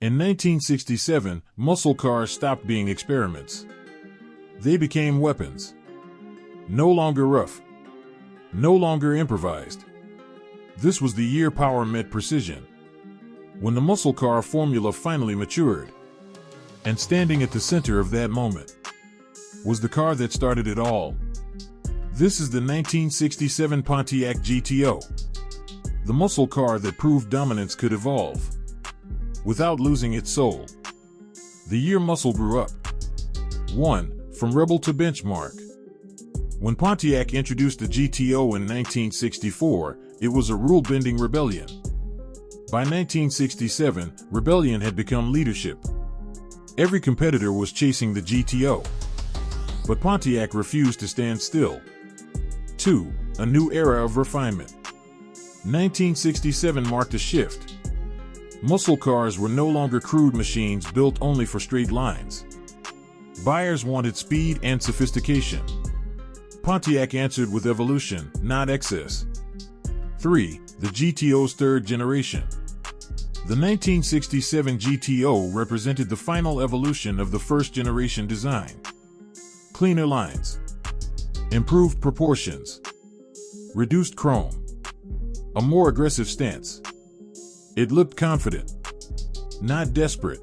In 1967, muscle cars stopped being experiments. They became weapons. No longer rough. No longer improvised. This was the year power met precision. When the muscle car formula finally matured. And standing at the center of that moment was the car that started it all. This is the 1967 Pontiac GTO. The muscle car that proved dominance could evolve without losing its soul. The year muscle grew up. 1. From rebel to benchmark. When Pontiac introduced the GTO in 1964, it was a rule-bending rebellion. By 1967, rebellion had become leadership. Every competitor was chasing the GTO. But Pontiac refused to stand still. 2. A new era of refinement. 1967 marked a shift. Muscle cars were no longer crude machines built only for straight lines. Buyers wanted speed and sophistication. Pontiac answered with evolution, not excess. 3. The GTO's third generation. The 1967 GTO represented the final evolution of the first-generation design. Cleaner lines. Improved proportions. Reduced chrome. A more aggressive stance. It looked confident, not desperate.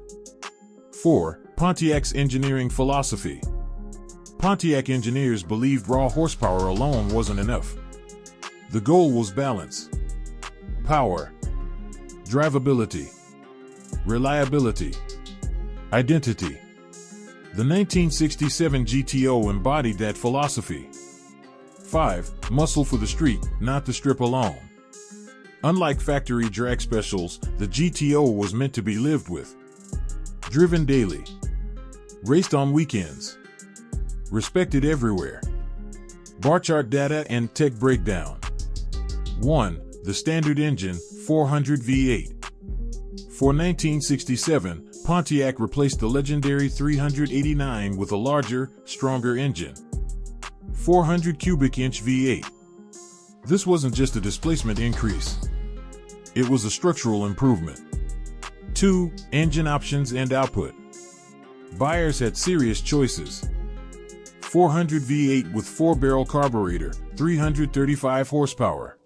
4. Pontiac's engineering philosophy. Pontiac engineers believed raw horsepower alone wasn't enough. The goal was balance. Power. Drivability. Reliability. Identity. The 1967 GTO embodied that philosophy. 5. Muscle for the street, not the strip alone. Unlike factory drag specials, the GTO was meant to be lived with. Driven daily. Raced on weekends. Respected everywhere. Bar chart data and tech breakdown. 1. The standard engine, 400 V8. For 1967, Pontiac replaced the legendary 389 with a larger, stronger engine. 400 cubic inch V8. This wasn't just a displacement increase. It was a structural improvement. 2. Engine options and output. Buyers had serious choices. 400 V8 with 4-barrel carburetor, 335 horsepower.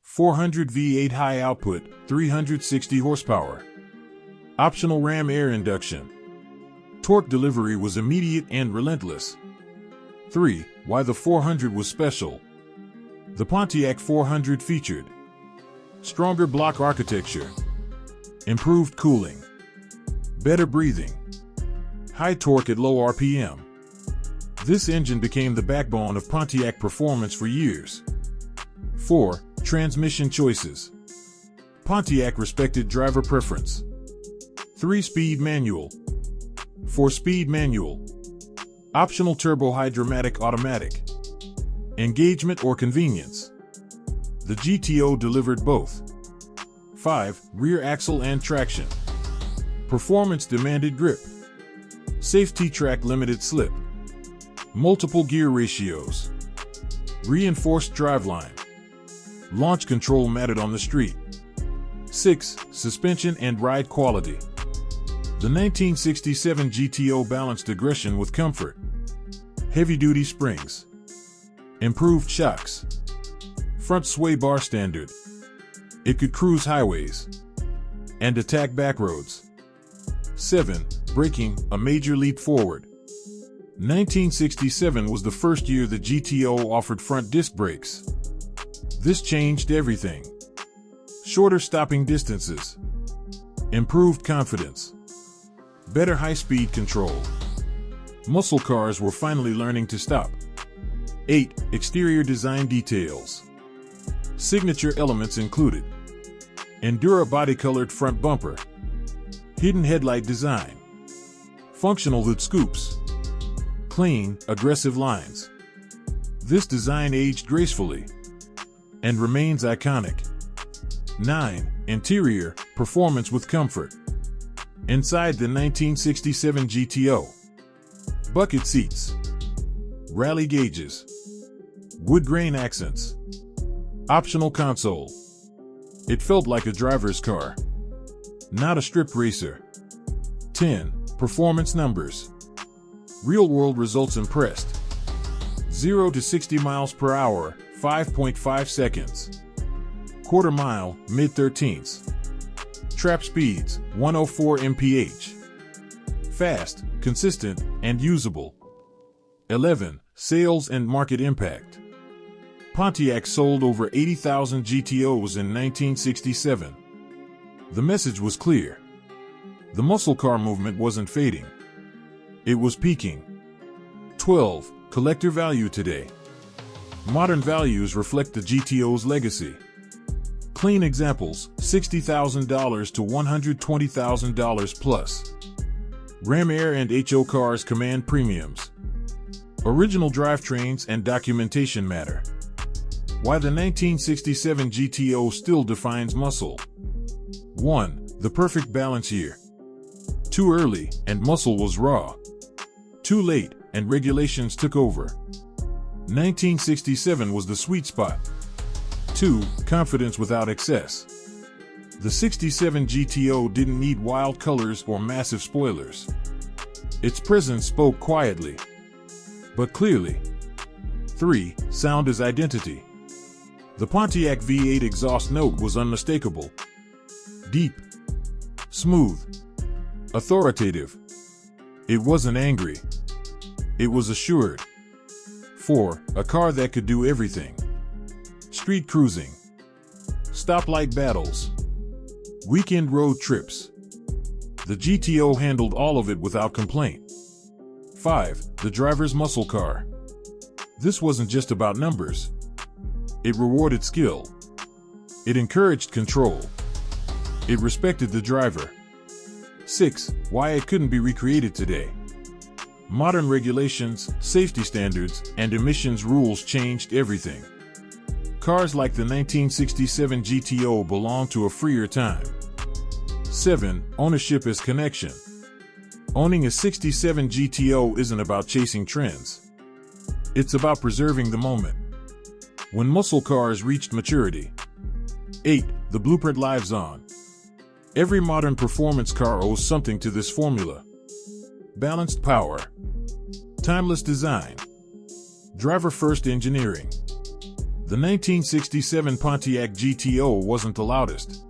400 V8 high output, 360 horsepower. Optional ram air induction. Torque delivery was immediate and relentless. 3. Why the 400 was special. The Pontiac 400 featured stronger block architecture, improved cooling, better breathing, high torque at low RPM. This engine became the backbone of Pontiac performance for years. 4. Transmission choices. Pontiac respected driver preference. 3-speed manual. 4-speed manual. Optional turbo-hydramatic automatic. Engagement or convenience. The GTO delivered both. 5. Rear axle and traction. Performance demanded grip. Safety track limited slip. Multiple gear ratios. Reinforced driveline. Launch control mattered on the street. 6. Suspension and ride quality. The 1967 GTO balanced aggression with comfort. Heavy-duty springs. Improved shocks. Front sway bar standard. It could cruise highways and attack back roads. 7. Braking, a major leap forward. 1967 was the first year the GTO offered front disc brakes. This changed everything. Shorter stopping distances. Improved confidence. Better high-speed control. Muscle cars were finally learning to stop. 8. Exterior design details. Signature elements included Endura body-colored front bumper, hidden headlight design, functional hood scoops, clean, aggressive lines. This design aged gracefully and remains iconic. 9. Interior, performance with comfort. Inside the 1967 GTO. Bucket seats. Rally gauges. Wood grain accents. Optional console. It felt like a driver's car. not a strip racer. 10. Performance numbers. Real-world results impressed. 0 to 60 miles per hour, 5.5 seconds. Quarter mile, mid-13ths. Trap speeds, 104 mph. Fast, consistent, and usable. 11. Sales and market impact. Pontiac sold over 80,000 GTOs in 1967. The message was clear. The muscle car movement wasn't fading. It was peaking. 12. Collector value today. Modern values reflect the GTO's legacy. Clean examples, $60,000 to $120,000 plus. Ram Air and HO cars command premiums. Original drivetrains and documentation matter. Why the 1967 GTO still defines muscle. 1. The perfect balance year. Too early, and muscle was raw. Too late, and regulations took over. 1967 was the sweet spot. 2. Confidence without excess. The 67 GTO didn't need wild colors or massive spoilers. Its presence spoke quietly, but clearly. 3. Sound as identity. The Pontiac V8 exhaust note was unmistakable. Deep. Smooth. Authoritative. It wasn't angry. It was assured. 4. A car that could do everything. Street cruising. Stoplight battles. Weekend road trips. The GTO handled all of it without complaint. 5. The driver's muscle car. This wasn't just about numbers. It rewarded skill. It encouraged control. It respected the driver. 6. Why it couldn't be recreated today. Modern regulations, safety standards, and emissions rules changed everything. Cars like the 1967 GTO belong to a freer time. 7. Ownership as connection. Owning a 67 GTO isn't about chasing trends. It's about preserving the moment. When muscle cars reached maturity. 8. The blueprint lives on. Every modern performance car owes something to this formula. Balanced power. Timeless design. Driver-first engineering. The 1967 Pontiac GTO wasn't the loudest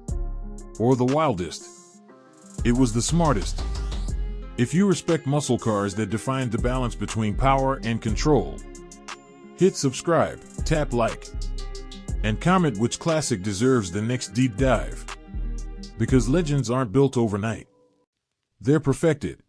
or the wildest. It was the smartest. If you respect muscle cars that define the balance between power and control, hit subscribe, tap like, and comment which classic deserves the next deep dive. Because legends aren't built overnight. They're perfected.